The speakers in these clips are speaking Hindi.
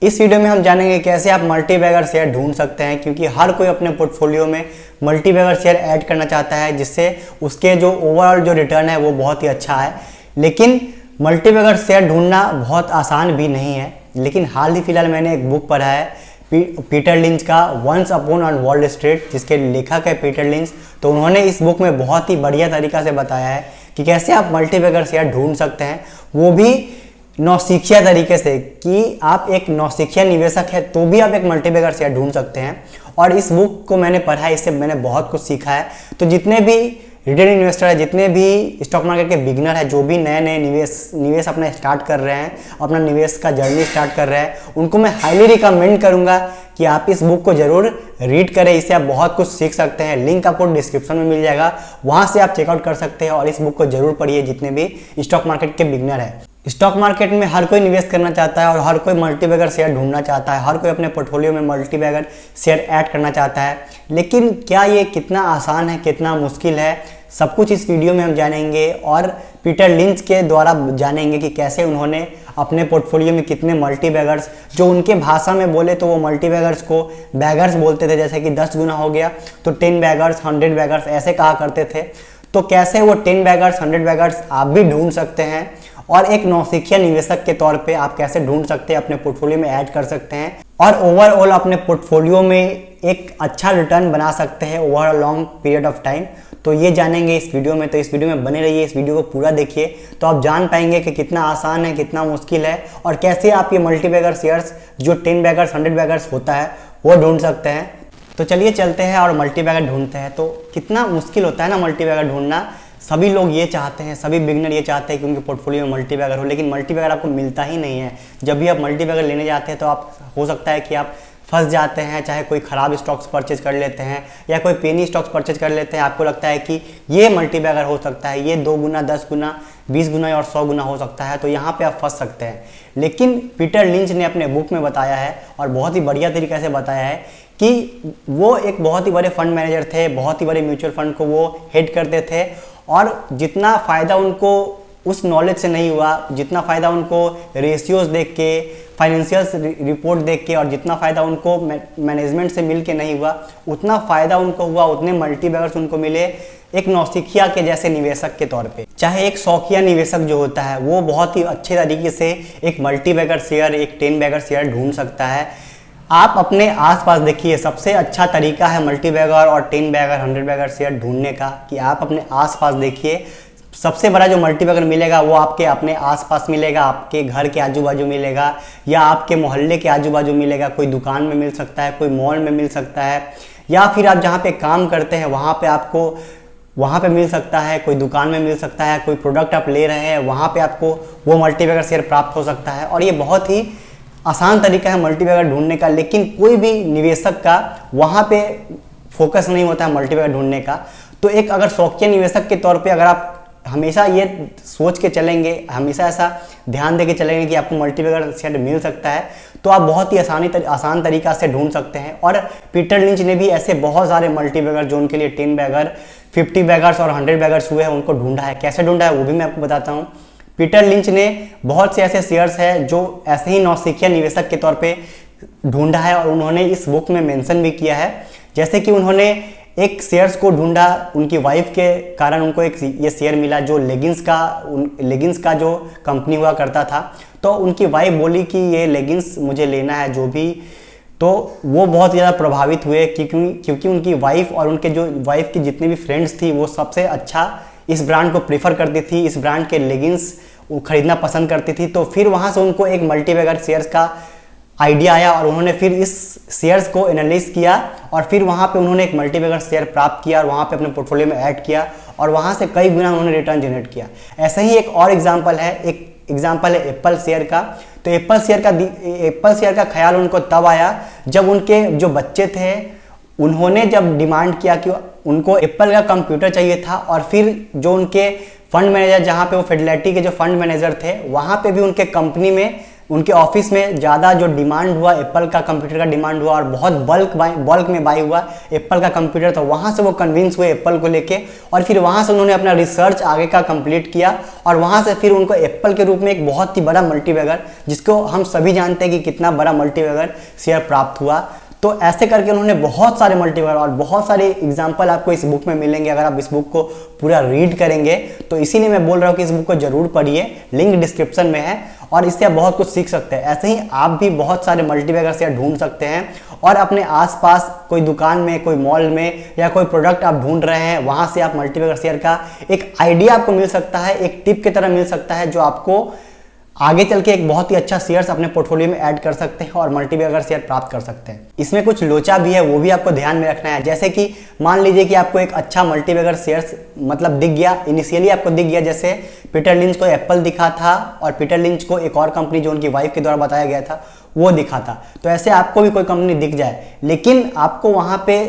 इस वीडियो में हम जानेंगे कैसे आप मल्टी बैगर शेयर ढूंढ सकते हैं, क्योंकि हर कोई अपने पोर्टफोलियो में मल्टी बैगर शेयर ऐड करना चाहता है जिससे उसके जो ओवरऑल जो रिटर्न है वो बहुत ही अच्छा है। लेकिन मल्टी बैगर शेयर ढूंढना बहुत आसान भी नहीं है। लेकिन हाल ही फिलहाल मैंने एक बुक पढ़ा है पीटर लिंच का once upon on Wall Street, जिसके लेखक है पीटर लिंच। तो उन्होंने इस बुक में बहुत ही बढ़िया तरीका से बताया है कि कैसे आप मल्टी बैगर शेयर ढूंढ सकते हैं, वो भी नौसिखिया तरीके से। कि आप एक नौसिखिया निवेशक है तो भी आप एक मल्टी बैगर शेयर ढूंढ सकते हैं। और इस बुक को मैंने पढ़ा है, इससे मैंने बहुत कुछ सीखा है। तो जितने भी रिटेल इन्वेस्टर है, जितने भी स्टॉक मार्केट के बिगिनर है, जो भी नए नए निवेश अपना स्टार्ट कर रहे हैं, अपना निवेश का जर्नी स्टार्ट कर रहे हैं, उनको मैं हाईली रिकमेंड करूंगा कि आप इस बुक को जरूर रीड करें। इससे आप बहुत कुछ सीख सकते हैं। लिंक आपको डिस्क्रिप्शन में मिल जाएगा, वहां से आप चेकआउट कर सकते हैं और इस बुक को जरूर पढ़िए जितने भी स्टॉक मार्केट के बिगिनर है। स्टॉक मार्केट में हर कोई निवेश करना चाहता है और हर कोई मल्टी बैगर शेयर ढूंढना चाहता है, हर कोई अपने पोर्टफोलियो में मल्टी बैगर शेयर ऐड करना चाहता है। लेकिन क्या ये कितना आसान है, कितना मुश्किल है, सब कुछ इस वीडियो में हम जानेंगे। और पीटर लिंच के द्वारा जानेंगे कि कैसे उन्होंने अपने पोर्टफोलियो में कितने मल्टी बैगर्स, जो उनके भाषा में बोले तो वो मल्टी बैगर्स को बैगर्स बोलते थे, जैसे कि 10 गुना हो गया तो 10 बैगर्स, 100 बैगर्स ऐसे कहा करते थे। तो कैसे वो 10 बैगर्स, 100 बैगर्स आप भी ढूंढ सकते हैं और एक नौसिखिया निवेशक के तौर पे आप कैसे ढूंढ सकते हैं, अपने पोर्टफोलियो में ऐड कर सकते हैं और ओवरऑल अपने पोर्टफोलियो में एक अच्छा रिटर्न बना सकते हैं over a long period of time. तो ये जानेंगे इस वीडियो में। तो इस वीडियो में बने रहिए, इस वीडियो को पूरा देखिए तो आप जान पाएंगे कि कितना आसान है, कितना मुश्किल है और कैसे आप ये मल्टी बैगर शेयर्स जो 10 बैगर्स, 100 बैगर्स होता है वो ढूंढ सकते हैं। तो चलिए चलते हैं और मल्टी बैगर ढूंढते हैं। तो कितना मुश्किल होता है ना मल्टी बैगर ढूंढना। सभी लोग ये चाहते हैं, सभी बिगिनर ये चाहते हैं कि उनके पोर्टफोलियो में मल्टी बैगर हो, लेकिन मल्टी बैगर आपको मिलता ही नहीं है। जब भी आप मल्टी बैगर लेने जाते हैं तो आप हो सकता है कि आप फंस जाते हैं, चाहे कोई ख़राब स्टॉक्स परचेज कर लेते हैं या कोई पेनी स्टॉक्स परचेज कर लेते हैं। आपको लगता है कि ये मल्टी बैगर हो सकता है, ये 2 गुना, 10 गुना, 20 गुना और 100 गुना हो सकता है, तो यहाँ पे आप फंस सकते हैं। लेकिन पीटर लिंच ने अपने बुक में बताया है और बहुत ही बढ़िया तरीके से बताया है कि वो एक बहुत ही बड़े फंड मैनेजर थे, बहुत ही बड़े म्यूचुअल फंड को वो हेड करते थे और जितना फ़ायदा उनको उस नॉलेज से नहीं हुआ, जितना फ़ायदा उनको रेशियोज देख के, फाइनेंशियल रिपोर्ट देख के और जितना फ़ायदा उनको मैनेजमेंट से मिल के नहीं हुआ, उतना फ़ायदा उनको हुआ, उतने मल्टी बैगर्स उनको मिले एक नौसिखिया के जैसे निवेशक के तौर पे। चाहे एक शौकिया निवेशक जो होता है वो बहुत ही अच्छे तरीके से एक मल्टी बैगर शेयर, एक 10 बैगर शेयर ढूंढ सकता है। आप अपने आसपास देखिए, सबसे अच्छा तरीका है मल्टी बैगर और 10 बैगर, 100 बैगर शेयर ढूंढने का कि आप अपने आसपास देखिए। सबसे बड़ा जो मल्टी बैगर मिलेगा वो आपके अपने आसपास मिलेगा, आपके घर के आजू बाजू मिलेगा या आपके मोहल्ले के आजू बाजू मिलेगा। कोई दुकान में मिल सकता है, कोई मॉल में मिल सकता है या फिर आप जहाँ पे काम करते हैं वहाँ पे आपको वहाँ पे मिल सकता है, कोई दुकान में मिल सकता है, कोई प्रोडक्ट आप ले रहे हैं वहाँ पे आपको वो मल्टी बैगर शेयर प्राप्त हो सकता है। और ये बहुत ही आसान तरीका है मल्टी बैगर ढूंढने का। लेकिन कोई भी निवेशक का वहाँ पे फोकस नहीं होता है मल्टी बैगर ढूंढने का। तो एक अगर शौकिया निवेशक के तौर पे अगर आप हमेशा ये सोच के चलेंगे, हमेशा ऐसा ध्यान दे के चलेंगे कि आपको मल्टी बैगर शेयर मिल सकता है, तो आप बहुत ही आसान तरीका से ढूंढ सकते हैं। और पीटर लिंच ने भी ऐसे बहुत सारे मल्टी बैगर जो उनके लिए 10 बैगर, 50 बैगर्स और 100 बैगर्स हुए हैं उनको ढूंढा है। कैसे ढूंढा है वो भी मैं आपको बताता हूँ। पीटर लिंच ने बहुत से ऐसे शेयर्स हैं जो ऐसे ही नौसिखिया निवेशक के तौर पे ढूंढा है और उन्होंने इस बुक में मेंशन भी किया है। जैसे कि उन्होंने एक शेयर्स को ढूंढा, उनकी वाइफ के कारण उनको एक ये शेयर मिला जो लेगिंग्स का जो कंपनी हुआ करता था। तो उनकी वाइफ बोली कि ये लेगिंग्स मुझे लेना है जो भी। तो वो बहुत ज़्यादा प्रभावित हुए क्योंकि उनकी वाइफ और उनके जो वाइफ की जितनी भी फ्रेंड्स थी वो सबसे अच्छा इस ब्रांड को प्रेफर करती थी, इस ब्रांड के लेगिंग्स खरीदना पसंद करती थी। तो फिर वहाँ से उनको एक मल्टी बैगर शेयर्स का आइडिया आया और उन्होंने फिर इस शेयर्स को एनालाइज किया और फिर वहाँ पे उन्होंने एक मल्टी बैगर शेयर प्राप्त किया और वहाँ पे अपने पोर्टफोलियो में ऐड किया और वहाँ से कई गुना उन्होंने रिटर्न जनरेट किया। ऐसा ही एक और एग्जांपल है, एक एग्जांपल है एप्पल शेयर का। तो एप्पल शेयर का ख्याल उनको तब आया जब उनके जो बच्चे थे उन्होंने जब डिमांड किया कि उनको एप्पल का कंप्यूटर चाहिए था। और फिर जो उनके फंड मैनेजर, जहाँ पे वो फिडेलिटी के जो फंड मैनेजर थे, वहाँ पे भी उनके कंपनी में उनके ऑफिस में ज़्यादा जो डिमांड हुआ एप्पल का कंप्यूटर का डिमांड हुआ और बहुत बल्क में बाई हुआ एप्पल का कंप्यूटर, तो वहाँ से वो कन्विंस हुए एप्पल को लेके और फिर वहाँ से उन्होंने अपना रिसर्च आगे का कंप्लीट किया और वहाँ से फिर उनको एप्पल के रूप में एक बहुत ही बड़ा मल्टीबैगर, जिसको हम सभी जानते हैं कि कितना बड़ा मल्टीबैगर शेयर प्राप्त हुआ। तो ऐसे करके उन्होंने बहुत सारे मल्टीबैगर और बहुत सारे एग्जाम्पल आपको इस बुक में मिलेंगे अगर आप इस बुक को पूरा रीड करेंगे। तो इसीलिए मैं बोल रहा हूँ कि इस बुक को जरूर पढ़िए, लिंक डिस्क्रिप्शन में है और इससे आप बहुत कुछ सीख सकते हैं। ऐसे ही आप भी बहुत सारे मल्टीबैगर शेयर ढूंढ सकते हैं और अपने आसपास कोई दुकान में, कोई मॉल में या कोई प्रोडक्ट आप ढूंढ रहे हैं, वहाँ से आप मल्टीबैगर शेयर का एक आइडिया आपको मिल सकता है, एक टिप की तरह मिल सकता है, जो आपको आगे चल के एक बहुत ही अच्छा शेयर्स अपने पोर्टफोलियो में ऐड कर सकते हैं और मल्टीबैगर शेयर प्राप्त कर सकते हैं। इसमें कुछ लोचा भी है, वो भी आपको ध्यान में रखना है। जैसे कि मान लीजिए कि आपको एक अच्छा मल्टीबैगर शेयर्स मतलब दिख गया, इनिशियली आपको दिख गया, जैसे पीटर लिंच को एप्पल दिखा था और पीटर लिंच को एक और कंपनी जो उनकी वाइफ के द्वारा बताया गया था वो दिखा था। तो ऐसे आपको भी कोई कंपनी दिख जाए, लेकिन आपको वहाँ पे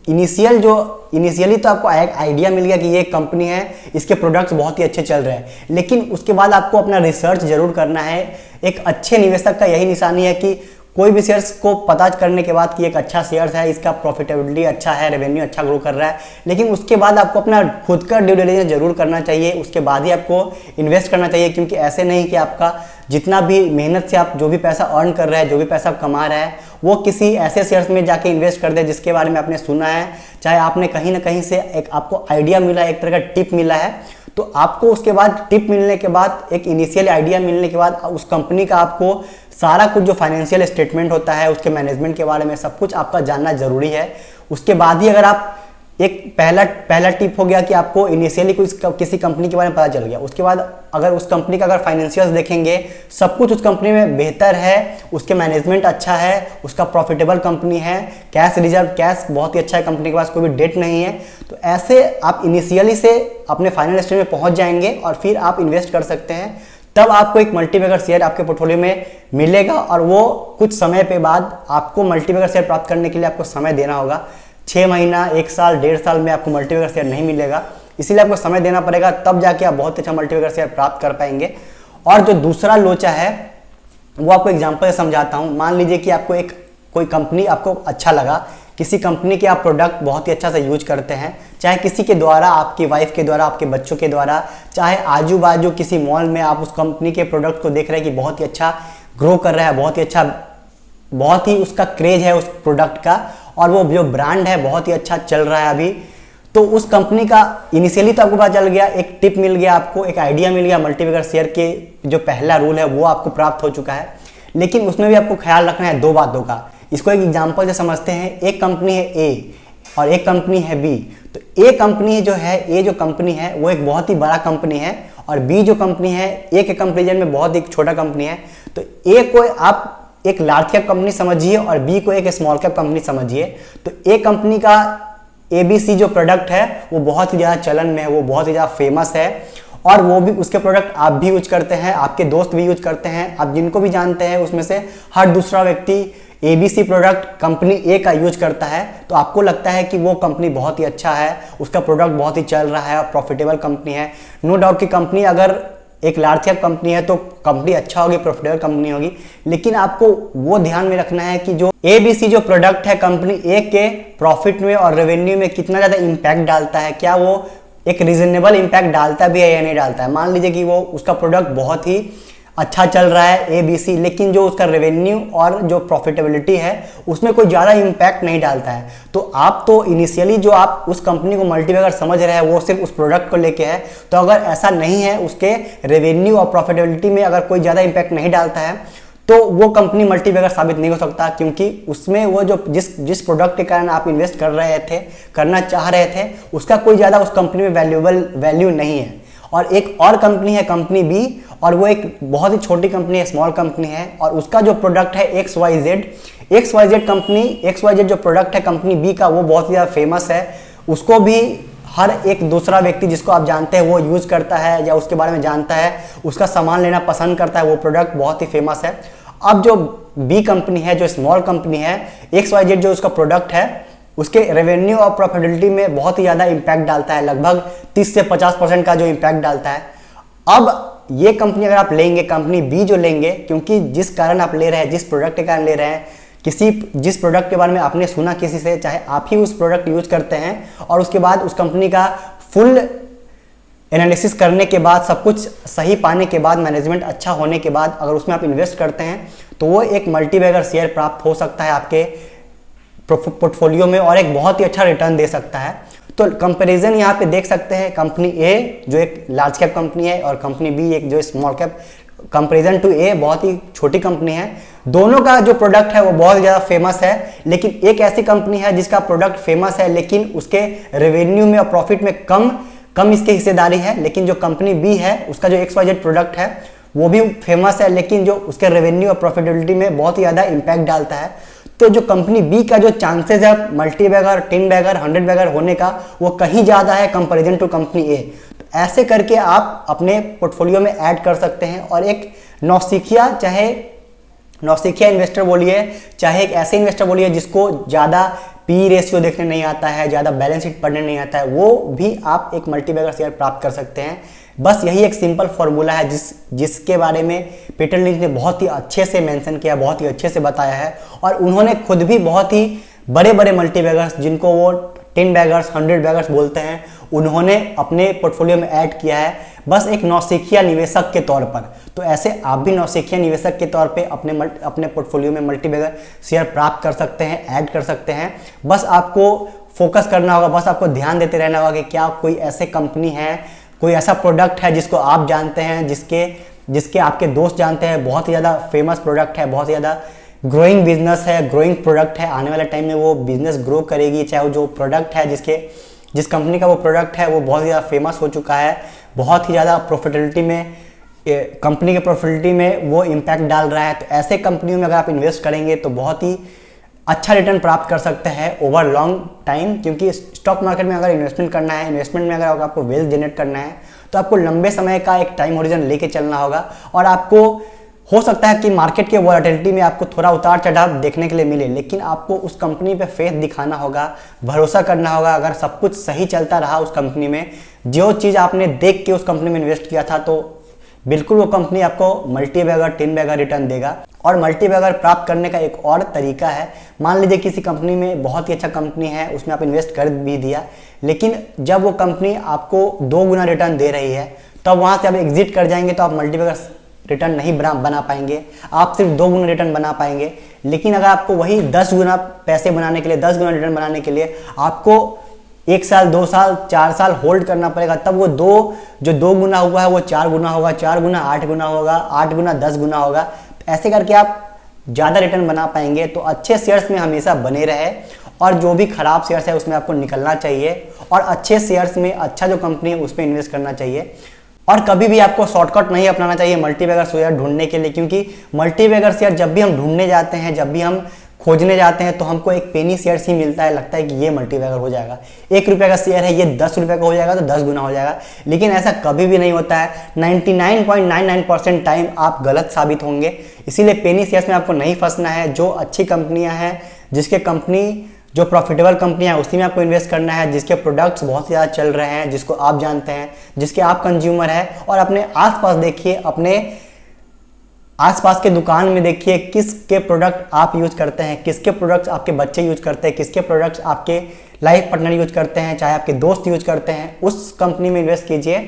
इनिशियली तो आपको एक आइडिया मिल गया कि ये एक कंपनी है, इसके प्रोडक्ट्स बहुत ही अच्छे चल रहे हैं, लेकिन उसके बाद आपको अपना रिसर्च जरूर करना है। एक अच्छे निवेशक का यही निशानी है कि कोई भी शेयर्स को पता करने के बाद कि एक अच्छा शेयर्स है, इसका प्रॉफिटेबिलिटी अच्छा है, रेवेन्यू अच्छा ग्रो कर रहा है, लेकिन उसके बाद आपको अपना खुद का ड्यू डिलिजेंस जरूर करना चाहिए, उसके बाद ही आपको इन्वेस्ट करना चाहिए। क्योंकि ऐसे नहीं कि आपका जितना भी मेहनत से आप जो भी पैसा अर्न कर रहे हैं, जो भी पैसा आप कमा रहे हैं, वो किसी ऐसे शेयर्स में जाके इन्वेस्ट कर दे जिसके बारे में आपने सुना है, चाहे आपने कहीं ना कहीं से एक आपको आइडिया मिला है, एक तरह का टिप मिला है, तो आपको उसके बाद टिप मिलने के बाद, एक इनिशियल आइडिया मिलने के बाद उस कंपनी का आपको सारा कुछ जो फाइनेंशियल स्टेटमेंट होता है, उसके मैनेजमेंट के बारे में सब कुछ आपका जानना जरूरी है। उसके बाद ही अगर आप एक पहला टिप हो गया कि आपको इनिशियली किसी कंपनी के बारे में पता चल गया, उसके बाद अगर उस कंपनी का अगर फाइनेंशियल्स देखेंगे, सब कुछ उस कंपनी में बेहतर है, उसके मैनेजमेंट अच्छा है, उसका प्रॉफिटेबल कंपनी है, कैश रिजर्व कैश बहुत ही अच्छा है, कंपनी के पास कोई भी डेट नहीं है, तो ऐसे आप इनिशियली से अपने फाइनल स्टेज में पहुंच जाएंगे और फिर आप इन्वेस्ट कर सकते हैं। तब आपको एक मल्टीबैगर शेयर आपके पोर्टफोलियो में मिलेगा और वो कुछ समय पे बाद आपको मल्टीबैगर शेयर प्राप्त करने के लिए आपको समय देना होगा। 6 महीना, 1 साल, 1.5 साल में आपको मल्टीबैगर शेयर नहीं मिलेगा, इसीलिए आपको समय देना पड़ेगा, तब जाके आप बहुत अच्छा मल्टीबैगर शेयर प्राप्त कर पाएंगे। और जो दूसरा लोचा है वो आपको एग्जांपल से समझाता हूँ। मान लीजिए कि आपको कोई कंपनी आपको अच्छा लगा, किसी कंपनी के आप प्रोडक्ट बहुत ही अच्छा से यूज करते हैं, चाहे किसी के द्वारा, आपकी वाइफ के द्वारा, आपके बच्चों के द्वारा, चाहे आजू बाजू किसी मॉल में आप उस कंपनी के प्रोडक्ट को देख रहे हैं कि बहुत ही अच्छा ग्रो कर रहा है, बहुत ही उसका क्रेज है उस प्रोडक्ट का, और वो जो ब्रांड है बहुत ही अच्छा चल रहा है अभी, तो उस कंपनी का इनिशियली तो आपको पता चल गया, एक टिप मिल गया, आपको एक आइडिया मिल गया, मल्टीबैगर शेयर के जो पहला रूल है वो आपको प्राप्त हो चुका है। लेकिन उसमें भी आपको ख्याल रखना है 2 बातों का। इसको एक एग्जांपल से समझते हैं। एक कंपनी है ए और एक कंपनी है बी। तो ए कंपनी जो कंपनी है वो एक बहुत ही बड़ा कंपनी है और बी जो कंपनी है ए के कंपेरिजन में बहुत ही छोटा कंपनी है। तो ए को आप एक लार्ज कैप कंपनी समझिए और बी को एक स्मॉल कैप कंपनी समझिए। तो ए कंपनी का ABC जो प्रोडक्ट है वो बहुत ही ज़्यादा चलन में है, वो बहुत ही ज़्यादा फेमस है और वो भी उसके प्रोडक्ट आप भी यूज करते हैं, आपके दोस्त भी यूज करते हैं, आप जिनको भी जानते हैं उसमें से हर दूसरा व्यक्ति ABC प्रोडक्ट कंपनी ए का यूज करता है। तो आपको लगता है कि वो कंपनी बहुत ही अच्छा है, उसका प्रोडक्ट बहुत ही चल रहा है और प्रॉफिटेबल कंपनी है। नो डाउट कि कंपनी अगर एक लार्ज कैप कंपनी है तो कंपनी अच्छा होगी, प्रॉफिटेबल कंपनी होगी, लेकिन आपको वो ध्यान में रखना है कि जो ABC जो प्रोडक्ट है कंपनी ए के प्रॉफिट में और रेवेन्यू में कितना ज़्यादा इम्पैक्ट डालता है, क्या वो एक रीजनेबल इम्पैक्ट डालता भी है या नहीं डालता है। मान लीजिए कि वो उसका प्रोडक्ट बहुत ही अच्छा चल रहा है ABC, लेकिन जो उसका रेवेन्यू और जो प्रॉफिटेबिलिटी है उसमें कोई ज़्यादा इम्पैक्ट नहीं डालता है, तो आप तो इनिशियली जो आप उस कंपनी को मल्टीबैगर समझ रहे हैं वो सिर्फ उस प्रोडक्ट को लेके है। तो अगर ऐसा नहीं है, उसके रेवेन्यू और प्रॉफिटेबिलिटी में अगर कोई ज़्यादा इम्पैक्ट नहीं डालता है तो वो कंपनी मल्टीबैगर साबित नहीं हो सकता, क्योंकि उसमें वो जो जिस प्रोडक्ट के कारण आप इन्वेस्ट करना चाह रहे थे उसका कोई ज़्यादा उस कंपनी में वैल्यू नहीं है। और एक और कंपनी है कंपनी बी, और वो एक बहुत ही छोटी कंपनी है, स्मॉल कंपनी है, और उसका जो प्रोडक्ट है XYZ कंपनी, XYZ जो प्रोडक्ट है कंपनी बी का वो बहुत ही ज़्यादा फेमस है। उसको भी हर एक दूसरा व्यक्ति जिसको आप जानते हैं वो यूज करता है या उसके बारे में जानता है, उसका सामान लेना पसंद करता है, वो प्रोडक्ट बहुत ही फेमस है। अब जो बी कंपनी है, जो स्मॉल कंपनी है, XYZ जो उसका प्रोडक्ट है उसके रेवेन्यू और प्रॉफिटेबिलिटी में बहुत ही ज़्यादा इम्पैक्ट डालता है, लगभग 30 से 50% का जो इम्पैक्ट डालता है। अब ये कंपनी अगर आप लेंगे, कंपनी बी जो लेंगे, क्योंकि जिस कारण आप ले रहे हैं, जिस प्रोडक्ट के कारण ले रहे हैं, जिस प्रोडक्ट के बारे में आपने सुना किसी से, चाहे आप ही उस प्रोडक्ट यूज करते हैं और उसके बाद उस कंपनी का फुल एनालिसिस करने के बाद, सब कुछ सही पाने के बाद, मैनेजमेंट अच्छा होने के बाद अगर उसमें आप इन्वेस्ट करते हैं तो वो एक मल्टीबैगर शेयर प्राप्त हो सकता है आपके पोर्टफोलियो में और एक बहुत ही अच्छा रिटर्न दे सकता है। तो कंपैरिजन यहाँ पे देख सकते हैं, कंपनी ए जो एक लार्ज कैप कंपनी है और कंपनी बी एक जो स्मॉल कैप, कंपैरिजन टू ए बहुत ही छोटी कंपनी है। दोनों का जो प्रोडक्ट है वो बहुत ज़्यादा फेमस है, लेकिन एक ऐसी कंपनी है जिसका प्रोडक्ट फेमस है लेकिन उसके रेवेन्यू में और प्रॉफिट में कम इसकी हिस्सेदारी है। लेकिन जो कंपनी बी है उसका जो XYZ प्रोडक्ट है वो भी फेमस है, लेकिन जो उसके रेवेन्यू और प्रॉफिटेबिलिटी में बहुत ही ज़्यादा इंपैक्ट डालता है। तो जो कंपनी बी का जो चांसेस है मल्टीबैगर, 10 बैगर, 100 बैगर होने का वो कहीं ज़्यादा है कंपैरिजन टू कंपनी ए। तो ऐसे करके आप अपने पोर्टफोलियो में ऐड कर सकते हैं और एक नौसिखिया, चाहे नौसिखिया इन्वेस्टर बोलिए, चाहे एक ऐसे इन्वेस्टर बोलिए जिसको ज़्यादा पी रेशियो देखने नहीं आता है, ज़्यादा बैलेंस शीट पढ़ने नहीं आता है, वो भी आप एक मल्टीबैगर शेयर प्राप्त कर सकते हैं। बस यही एक सिंपल फॉर्मूला है जिसके बारे में पीटर लिंच ने बहुत ही अच्छे से मेंशन किया, बहुत ही अच्छे से बताया है और उन्होंने खुद भी बहुत ही बड़े बड़े मल्टीबैगर्स, जिनको वो 10 बैगर्स, 100 बैगर्स बोलते हैं, उन्होंने अपने पोर्टफोलियो में ऐड किया है, बस एक नौसिखिया निवेशक के तौर पर। तो ऐसे आप भी नौसिखिया निवेशक के तौर पे अपने पोर्टफोलियो में मल्टीबैगर शेयर प्राप्त कर सकते हैं, ऐड कर सकते हैं। बस आपको फोकस करना होगा, बस आपको ध्यान देते रहना होगा कि क्या कोई ऐसे कंपनी है, कोई ऐसा प्रोडक्ट है जिसको आप जानते हैं, जिसके आपके दोस्त जानते हैं, बहुत ही ज़्यादा फेमस प्रोडक्ट है, बहुत ही ज़्यादा ग्रोइंग बिजनेस है, ग्रोइंग प्रोडक्ट है, आने वाले टाइम में वो बिजनेस ग्रो करेगी। चाहे वो जो प्रोडक्ट है, जिस कंपनी का वो प्रोडक्ट है वो बहुत ज़्यादा फेमस हो चुका है, बहुत ही ज़्यादा प्रॉफिटेबिलिटी में, कंपनी के प्रॉफिटेबिलिटी में वो इम्पैक्ट डाल रहा है। तो ऐसे कंपनियों में अगर आप इन्वेस्ट करेंगे तो बहुत ही अच्छा रिटर्न प्राप्त कर सकते हैं ओवर लॉन्ग टाइम। क्योंकि स्टॉक मार्केट में अगर इन्वेस्टमेंट करना है, इन्वेस्टमेंट में अगर आपको वेल्थ जनरेट करना है तो आपको लंबे समय का एक टाइम होरिजन लेके चलना होगा। और आपको हो सकता है कि मार्केट के वॉलेटिलिटी में आपको थोड़ा उतार चढ़ाव देखने के लिए मिले, लेकिन आपको उस कंपनी पे फेथ दिखाना होगा, भरोसा करना होगा। अगर सब कुछ सही चलता रहा उस कंपनी में, जो चीज़ आपने देख के उस कंपनी में इन्वेस्ट किया था, तो बिल्कुल वो कंपनी आपको मल्टीबैगर, 10 बैगर रिटर्न देगा। और मल्टीबैगर प्राप्त करने का एक और तरीका है, मान लीजिए किसी कंपनी में बहुत ही अच्छा कंपनी है, उसमें आप इन्वेस्ट कर भी दिया, लेकिन जब वो कंपनी आपको 2 गुना रिटर्न दे रही है, तब वहाँ से आप एग्जिट कर जाएंगे तो आप मल्टीबैगर रिटर्न नहीं बना पाएंगे, आप सिर्फ 2 गुना रिटर्न बना पाएंगे। लेकिन अगर आपको वही 10 गुना पैसे बनाने के लिए, 10 गुना रिटर्न बनाने के लिए आपको 1 साल, 2 साल, 4 साल होल्ड करना पड़ेगा, तब वो जो 2 गुना हुआ है वो 4 गुना होगा, 4 गुना 8 गुना होगा, 8 गुना 10 गुना होगा। ऐसे करके आप ज़्यादा रिटर्न बना पाएंगे। तो अच्छे शेयर्स में हमेशा बने रहे और जो भी खराब शेयर्स है उसमें आपको निकलना चाहिए और अच्छे शेयर्स में, अच्छा जो कंपनी है उस पर इन्वेस्ट करना चाहिए। और कभी भी आपको शॉर्टकट नहीं अपनाना चाहिए मल्टीबैगर शेयर ढूंढने के लिए, क्योंकि मल्टीबैगर शेयर जब भी हम ढूंढने जाते हैं, जब भी हम खोजने जाते हैं, तो हमको एक पेनी शेयर ही मिलता है, लगता है कि ये मल्टीबैगर हो जाएगा, 1 रुपये का शेयर है, ये 10 रुपये का हो जाएगा तो 10 गुना हो जाएगा। लेकिन ऐसा कभी भी नहीं होता है। 99.99% टाइम आप गलत साबित होंगे। इसीलिए पेनी शेयर्स में आपको नहीं फंसना है। जो अच्छी कंपनियां हैं, जिसके कंपनी जो प्रॉफिटेबल कंपनी है उसी में आपको इन्वेस्ट करना है, जिसके प्रोडक्ट्स बहुत ज़्यादा चल रहे हैं, जिसको आप जानते हैं, जिसके आप कंज्यूमर हैं। और अपने आसपास देखिए, अपने आसपास के दुकान में देखिए किसके प्रोडक्ट आप यूज करते हैं, किसके प्रोडक्ट्स आपके बच्चे यूज करते हैं, किसके प्रोडक्ट्स आपके लाइफ पार्टनर यूज करते हैं, चाहे आपके दोस्त यूज करते हैं, उस कंपनी में इन्वेस्ट कीजिए।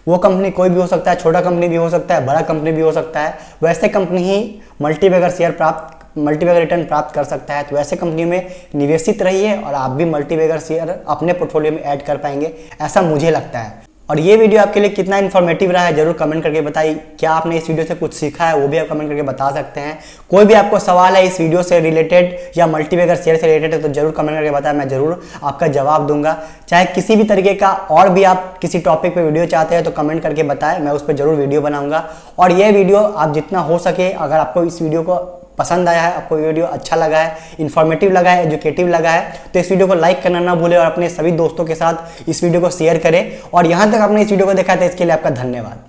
वो कंपनी कोई भी हो सकता है, छोटा कंपनी भी हो सकता है, बड़ा कंपनी भी हो सकता है। वैसे कंपनी ही मल्टीबैगर रिटर्न प्राप्त कर सकता है। तो ऐसे कंपनी में निवेशित रहिए और आप भी मल्टीबैगर शेयर अपने पोर्टफोलियो में ऐड कर पाएंगे, ऐसा मुझे लगता है। और ये वीडियो आपके लिए कितना इन्फॉर्मेटिव रहा है जरूर कमेंट करके बताइए। क्या आपने इस वीडियो से कुछ सीखा है वो भी आप कमेंट करके बता सकते हैं। कोई भी आपको सवाल है इस वीडियो से रिलेटेड या मल्टीबैगर शेयर से रिलेटेड है तो जरूर कमेंट करके बताएं, मैं जरूर आपका जवाब दूंगा। चाहे किसी भी तरीके का और भी आप किसी टॉपिक पे वीडियो चाहते हैं तो कमेंट करके बताएं, मैं उस पर जरूर वीडियो बनाऊंगा। और ये वीडियो आप जितना हो सके, अगर आपको इस वीडियो को पसंद आया है, आपको वीडियो अच्छा लगा है, इन्फॉर्मेटिव लगा है, एजुकेटिव लगा है, तो इस वीडियो को लाइक करना ना भूलें और अपने सभी दोस्तों के साथ इस वीडियो को शेयर करें। और यहाँ तक आपने इस वीडियो को देखा था इसके लिए आपका धन्यवाद।